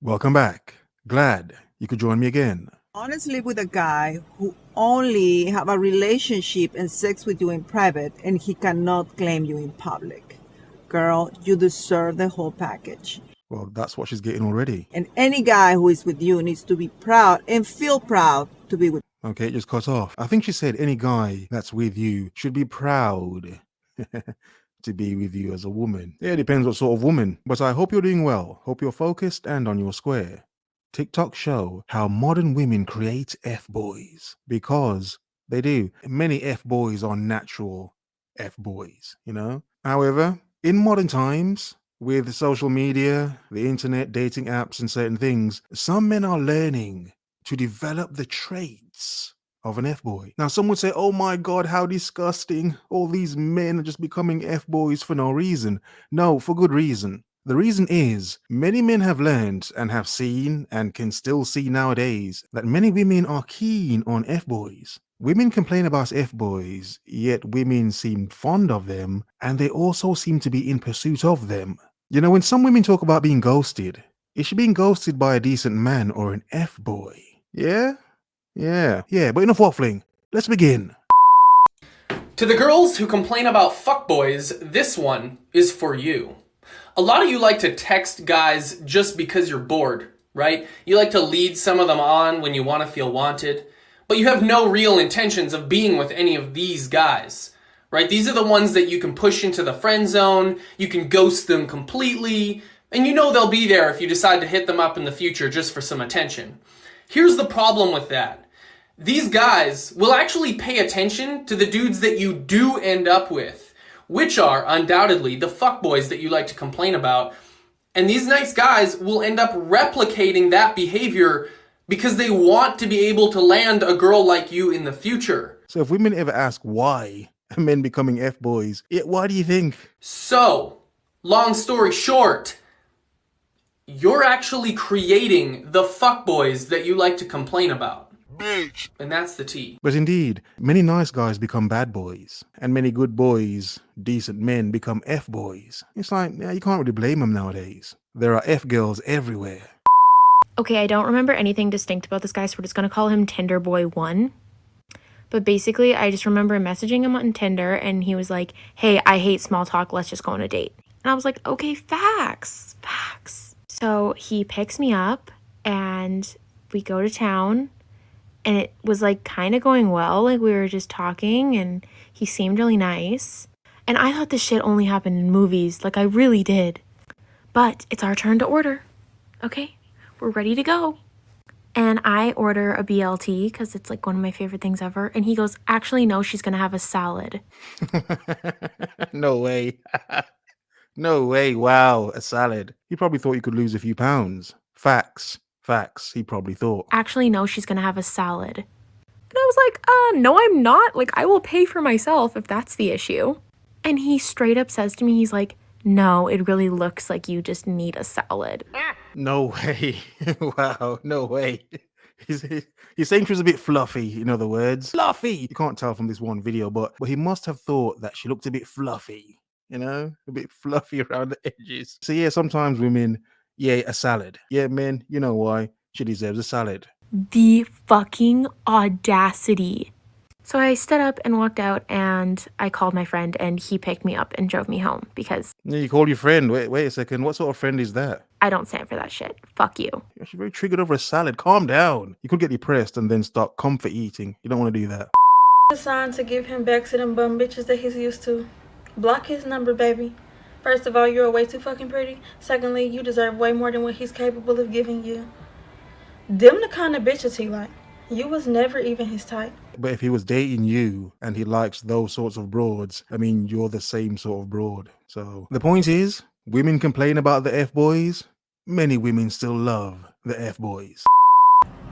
Welcome back. Glad you could join me again. Honestly, with a guy who only have a relationship and sex with you in private and he cannot claim you in public. Girl, you deserve the whole package. Well, that's what she's getting already. And any guy who is with you needs to be proud and feel proud to be with you. Okay, it just cut off. I think she said any guy that's with you should be proud to be with you as a woman. Yeah, it depends what sort of woman. But I hope you're doing well. Hope you're focused and on your square. TikTok show how modern women create F-boys. Because they do. Many F-boys are natural F-boys, you know? However, in modern times, with social media, the internet, dating apps, and certain things, some men are learning to develop the traits of an F-boy. Now, some would say, oh my God, how disgusting. All these men are just becoming F-boys for no reason. No, for good reason. The reason is, many men have learned and have seen and can still see nowadays that many women are keen on F-boys. Women complain about F-boys, yet women seem fond of them, and they also seem to be in pursuit of them. You know, when some women talk about being ghosted, is she being ghosted by a decent man or an F-boy? Yeah? Yeah, but enough waffling. Let's begin. To the girls who complain about fuckboys, this one is for you. A lot of you like to text guys just because you're bored, right? You like to lead some of them on when you want to feel wanted, but you have no real intentions of being with any of these guys, right? These are the ones that you can push into the friend zone, you can ghost them completely, and you know they'll be there if you decide to hit them up in the future just for some attention. Here's the problem with that. These guys will actually pay attention to the dudes that you do end up with, which are undoubtedly the fuckboys that you like to complain about. And these nice guys will end up replicating that behavior because they want to be able to land a girl like you in the future. So if women ever ask why men becoming F-boys, why do you think? So, long story short, you're actually creating the fuckboys that you like to complain about. Bitch. And that's the tea. But indeed, many nice guys become bad boys, and many good boys, decent men, become F-boys. It's like, yeah, you can't really blame them nowadays. There are F-girls everywhere. Okay, I don't remember anything distinct about this guy, so we're just gonna call him Tinder Boy 1. But basically, I just remember messaging him on Tinder, and he was like, hey, I hate small talk, let's just go on a date. And I was like, okay, facts. So he picks me up, and we go to town, and it was like kind of going well. Like we were just talking, and he seemed really nice. And I thought this shit only happened in movies, like I really did. But it's our turn to order. Okay, we're ready to go. And I order a BLT because it's like one of my favorite things ever. And he goes, actually, no, she's going to have a salad. No way. No way. Wow, a salad. He probably thought you could lose a few pounds. Facts, he probably thought. Actually, no, she's going to have a salad. And I was like, no, I'm not. Like, I will pay for myself if that's the issue. And he straight up says to me, he's like, no, it really looks like you just need a salad. No way. Wow, no way. He's saying she was a bit fluffy, in other words. Fluffy! You can't tell from this one video, but he must have thought that she looked a bit fluffy, you know? A bit fluffy around the edges. So yeah, sometimes women, yeah, a salad. Yeah, men, you know why. She deserves a salad. The fucking audacity. So I stood up and walked out, and I called my friend, and he picked me up and drove me home because... Yeah, you called your friend. Wait a second. What sort of friend is that? I don't stand for that shit. Fuck you. You're actually very triggered over a salad. Calm down. You could get depressed and then start comfort eating. You don't want to do that. Sign to give him back to them bum bitches that he's used to. Block his number, baby. First of all, you're way too fucking pretty. Secondly, you deserve way more than what he's capable of giving you. Them the kind of bitches he like. You was never even his type. But if he was dating you and he likes those sorts of broads, I mean, you're the same sort of broad. So the point is, women complain about the F-boys. Many women still love the F-boys.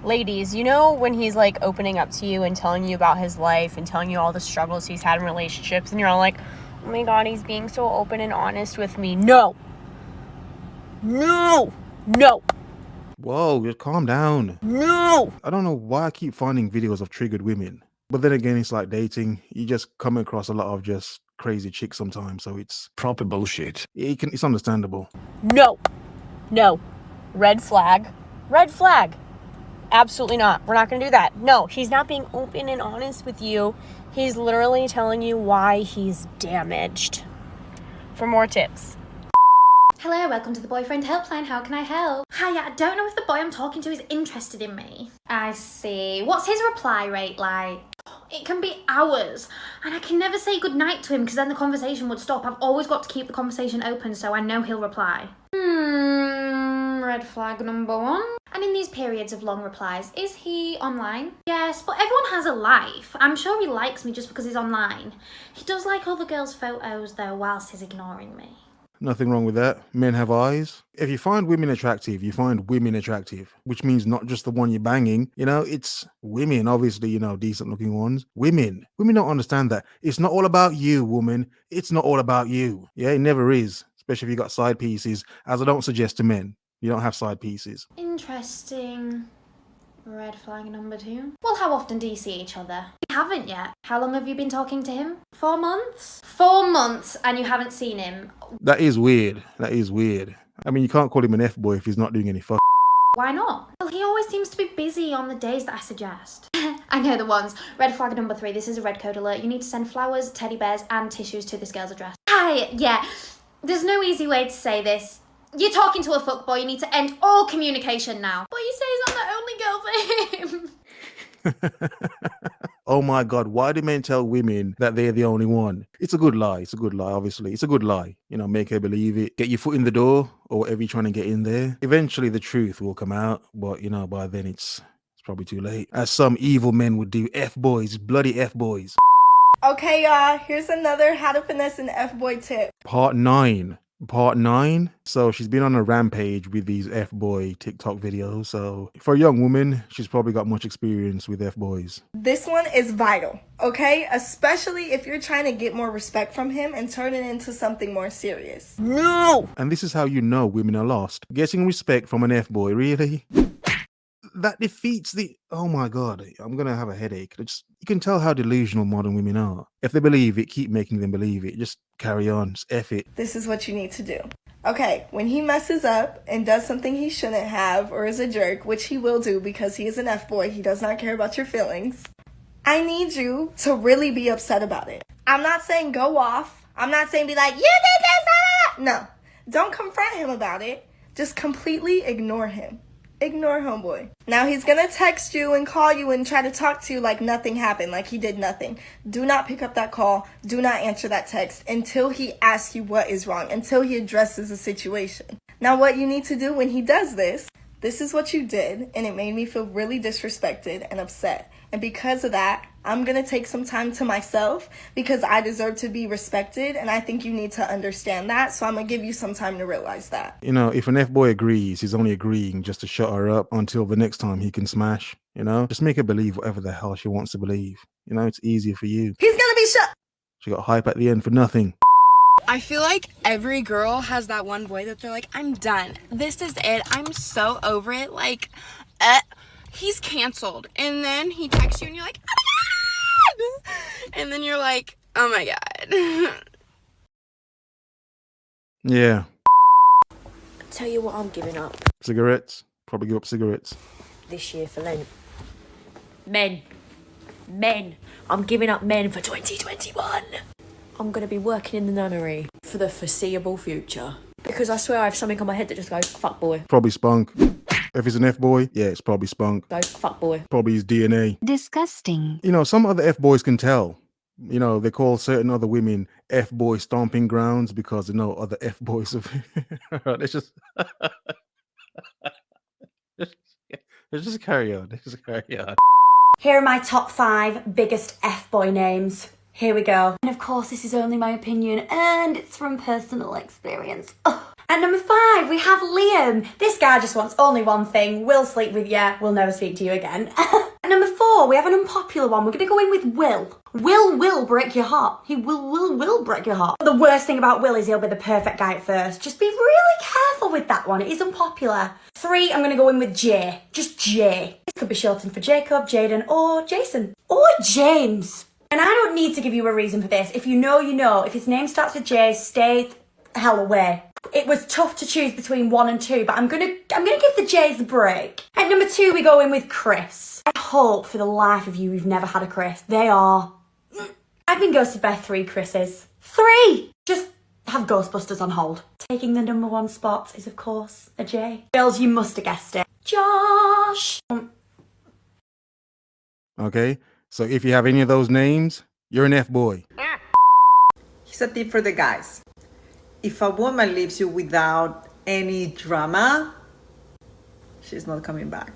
Ladies, you know when he's like opening up to you and telling you about his life and telling you all the struggles he's had in relationships, and you're all like, oh my God, he's being so open and honest with me. No. Whoa, just calm down. No. I don't know why I keep finding videos of triggered women. But then again, it's like dating. You just come across a lot of just crazy chicks sometimes. So it's proper bullshit. It's understandable. No. Red flag. Red flag. Absolutely not. We're not going to do that. No, he's not being open and honest with you. He's literally telling you why he's damaged. For more tips. Hello, welcome to the boyfriend helpline. How can I help? Hiya, I don't know if the boy I'm talking to is interested in me. I see. What's his reply rate like? It can be hours, and I can never say goodnight to him because then the conversation would stop. I've always got to keep the conversation open so I know he'll reply. Red flag number 1. And in these periods of long replies, is he online? Yes, but everyone has a life. I'm sure he likes me just because he's online. He does like other girls' photos though whilst he's ignoring me. Nothing wrong with that. Men have eyes. If you find women attractive, you find women attractive, which means not just the one you're banging. It's women, obviously, decent looking ones. Women don't understand that. It's not all about you, woman. It's not all about you. Yeah, it never is, especially if you got side pieces, as I don't suggest to men. You don't have side pieces. Interesting. Red flag number 2. Well, how often do you see each other? We haven't yet. How long have you been talking to him? 4 months? 4 months and you haven't seen him? That is weird. I mean, you can't call him an F-boy if he's not doing any fuck. Why not? Well, he always seems to be busy on the days that I suggest. I know the ones. Red flag number 3. This is a red code alert. You need to send flowers, teddy bears, and tissues to this girl's address. Hi, yeah. There's no easy way to say this. You're talking to a fuckboy, you need to end all communication now. But you say I'm the only girl for him. Oh my God, why do men tell women that they're the only one? It's a good lie, obviously. It's a good lie. Make her believe it. Get your foot in the door or whatever you're trying to get in there. Eventually the truth will come out, but by then it's probably too late. As some evil men would do. F-boys, bloody F-boys. Okay, y'all, here's another how to finesse an F-boy tip. Part 9. So she's been on a rampage with these F-boy TikTok videos. So for a young woman, she's probably got much experience with F-boys. This one is vital, okay? Especially if you're trying to get more respect from him and turn it into something more serious. No! And this is how you know women are lost. Getting respect from an F-boy, really? That defeats the... Oh my God, I'm going to have a headache. You can tell how delusional modern women are. If they believe it, keep making them believe it. Just carry on, just F it. This is what you need to do. Okay, when he messes up and does something he shouldn't have or is a jerk, which he will do because he is an F-boy, he does not care about your feelings, I need you to really be upset about it. I'm not saying go off. I'm not saying be like, you did this, No, don't confront him about it. Just completely ignore him. Ignore homeboy. Now he's gonna text you and call you and try to talk to you like nothing happened, like he did nothing. Do not pick up that call. Do not answer that text until he asks you what is wrong, until he addresses the situation. Now what you need to do when he does this is what you did, and it made me feel really disrespected and upset. And because of that, I'm going to take some time to myself because I deserve to be respected, and I think you need to understand that. So I'm going to give you some time to realize that. If an F-boy agrees, he's only agreeing just to shut her up until the next time he can smash. Just make her believe whatever the hell she wants to believe. It's easier for you. He's going to be shut. She got hype at the end for nothing. I feel like every girl has that one boy that they're like, I'm done. This is it. I'm so over it. Like, he's canceled. And then he texts you and you're like, oh my God! And then you're like, oh my God. Yeah. Tell you what I'm giving up Cigarettes. Probably give up cigarettes. this year for Lent. Men. I'm giving up men for 2021. I'm going to be working in the nunnery for the foreseeable future. Because I swear I have something on my head that just goes, fuck boy. Probably spunk. If it's an F-boy, yeah, it's probably spunk. Goes, fuck boy. Probably his DNA. Disgusting. Some other F-boys can tell. They call certain other women F-boy stomping grounds because they know other F-boys have... Let's just... Let's just carry on. Here are my top 5 biggest F-boy names. Here we go. And of course, this is only my opinion and it's from personal experience. Ugh. At number 5, we have Liam. This guy just wants only one thing. We'll sleep with you. We'll never speak to you again. At number 4, we have an unpopular one. We're going to go in with Will. Will break your heart. He will break your heart. But the worst thing about Will is he'll be the perfect guy at first. Just be really careful with that one. It is unpopular. 3, I'm going to go in with Jay. Just Jay. This could be shortened for Jacob, Jaden, or Jason. Or James. And I don't need to give you a reason for this. If you know, you know. If his name starts with J, stay the hell away. It was tough to choose between 1 and 2, but I'm gonna give the J's a break. At number 2, we go in with Chris. I hope for the life of you you've never had a Chris. They are... I've been ghosted by 3 Chris's. 3! Just have Ghostbusters on hold. Taking the number 1 spot is, of course, a J. Girls, you must have guessed it. Josh! Okay, so if you have any of those names, you're an F-boy. Here's a tip for the guys. If a woman leaves you without any drama, she's not coming back.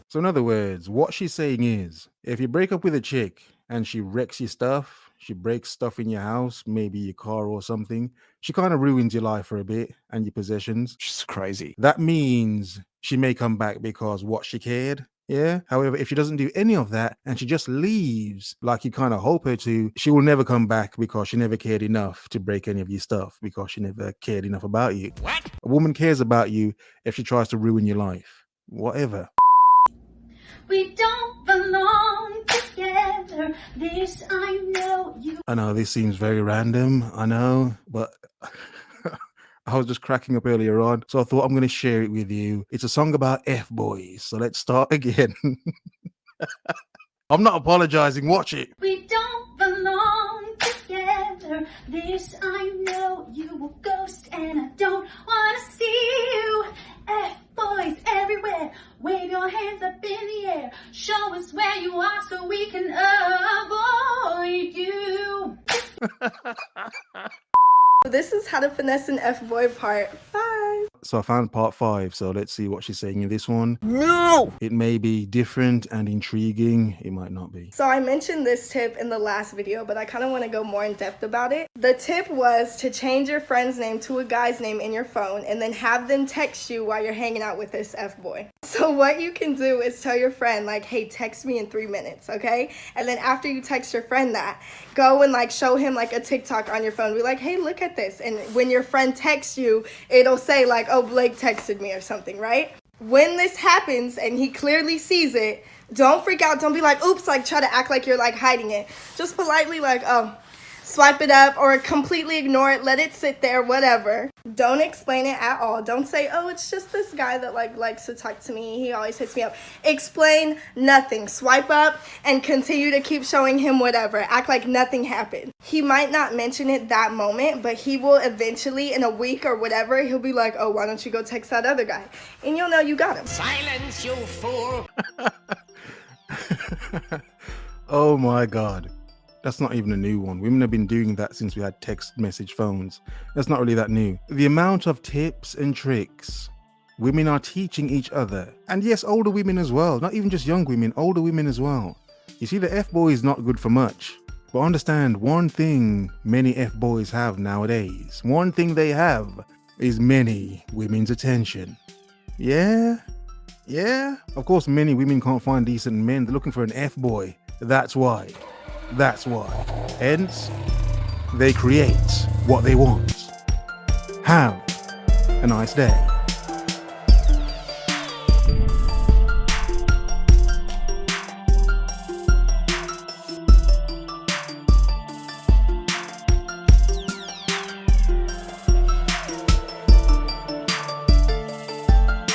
So in other words, what she's saying is, if you break up with a chick and she wrecks your stuff, she breaks stuff in your house, maybe your car or something, she kind of ruins your life for a bit and your possessions. She's crazy. That means she may come back because what, she cared? Yeah. However, if she doesn't do any of that and she just leaves like you kind of hope her to, she will never come back because she never cared enough to break any of your stuff, because she never cared enough about you. What? A woman cares about you if she tries to ruin your life. Whatever. We don't belong together. This I know you. I know this seems very random, I know, but I was just cracking up earlier on, so I thought I'm going to share it with you. It's a song about F-boys, so let's start again. I'm not apologizing, watch it. We don't belong together. This I know you will ghost, and I don't want to see you. F-boys everywhere. Wave your hands up in the air. Show us where you are so we can avoid you. This is how to finesse an F-boy part 5. So I found part 5, so let's see what she's saying in this one. No! It may be different and intriguing, it might not be. So I mentioned this tip in the last video, but I kind of want to go more in depth about it. The tip was to change your friend's name to a guy's name in your phone and then have them text you while you're hanging out with this F-boy. So what you can do is tell your friend, like, hey, text me in 3 minutes, okay? And then after you text your friend that, go and like show him like a TikTok on your phone. Be like, hey, look at this. And when your friend texts you, it'll say like, oh, Blake texted me or something, right? When this happens and he clearly sees it, don't freak out. Don't be like, oops, like try to act like you're like hiding it. Just politely like, oh, swipe it up or completely ignore it. Let it sit there, whatever. Don't explain it at all. Don't say, oh, it's just this guy that like likes to talk to me. He always hits me up. Explain nothing. Swipe up and continue to keep showing him whatever. Act like nothing happened. He might not mention it that moment, but he will eventually in a week or whatever, he'll be like, oh, why don't you go text that other guy? And you'll know you got him. Silence, you fool! Oh my God. That's not even a new one. Women have been doing that since we had text message phones. That's not really that new. The amount of tips and tricks women are teaching each other. And yes, older women as well. Not even just young women, older women as well. You see, the F-boy is not good for much. But understand one thing many F-boys have nowadays. One thing they have is many women's attention. Yeah? Yeah? Of course, many women can't find decent men. They're looking for an F-boy. That's why. That's why. Hence, they create what they want. Have a nice day.